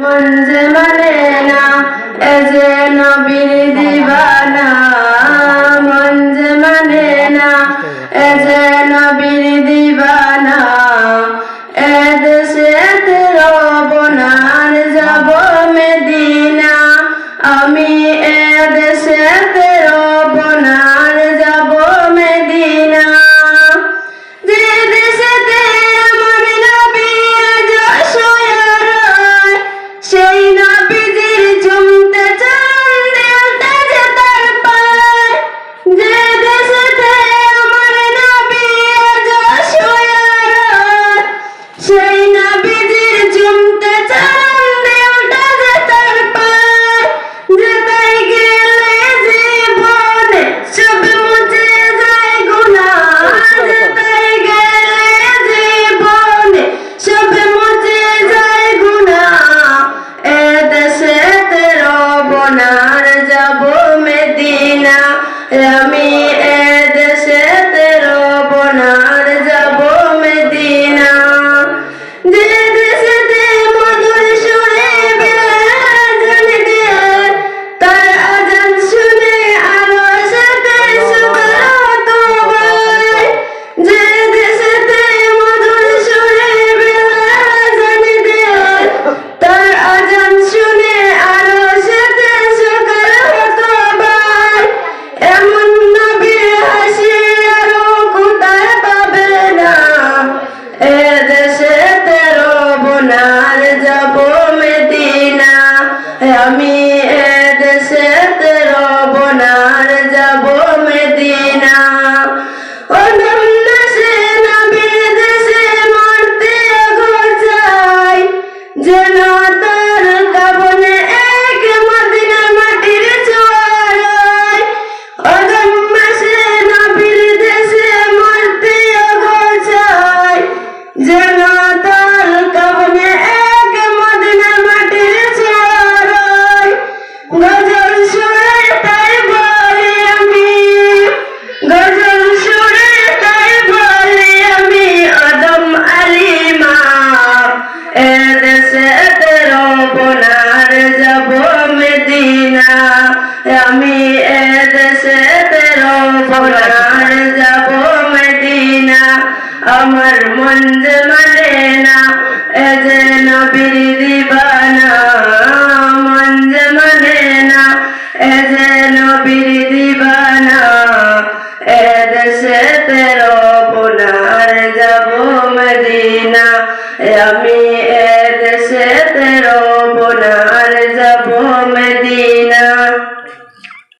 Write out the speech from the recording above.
মন যে মানে না এ যে নবীর দিবানা, মন যে মানে না এ যে নবীর দিবানা। এ দেশেতে রব না আর যাব মদিনা, আমি এ দেশেতে রব না আর যাব মদিনা। যে দেশেতে আমার নবী আজ শুয়ে রয়, সেই নবীজির ঝুমতে চান দিলটা যে তার পায়। যে দেশেতে আমার নবী আজ শুয়ে রয়, সেই নবীজির ঝুমতে চান দিলটা যে তার পায়। যেতাই গেলে জীবনে সব মুছে যায় গুনাহ, যেতাই গেলে জীবনে সব মুছে যায় গুনাহ। এ দেশেতে রব না আর যাব মদিনা, আমি এ দেশেতে রব না আর যাব মদিনা। যে দেশেতে মধুর সুরে বিলাল আজান দেয়, তার আজান শুনে আরো সাথে শুকরাত গায়। যে দেশেতে মধুর সুরে বিলাল আজান দেয়, তার আজান শুনে আরো সাথে শুকরাত গায়। এমন নবীর হাসি আরো কোথায় পাবে না, এ দেশেতে রব না আর যাব মদিনা, আমি এ দেশেতে রব না আর যাব মদিনা। অদম্য সে নবীর দেশে মরতে গোছাই, যেন তার কাবনে এক মদিনা মাটির ছোঁয়ায়। অদম্য সে নবীর দেশে মরতে গোছাই, যেন তার কাবনে এক মদিনা মাটির ছোঁয়ায়। গজল সুরে তাই বলি আমি, গজল সুরে তাই বলি আমি, অদম আলিমা এ দেশেতে রব না আর যাব মদিনা, আমি এ দেশেতে রব না আর যাব মদিনা। আমার মন যে মানে না এ যে নবীর দিবানা, মন যে মানে না এ যে নবীর দিবানা। এ দেশেতে রব না আর যাব মদিনা, আমি এ দেশেতে রব না আর যাব মদিনা।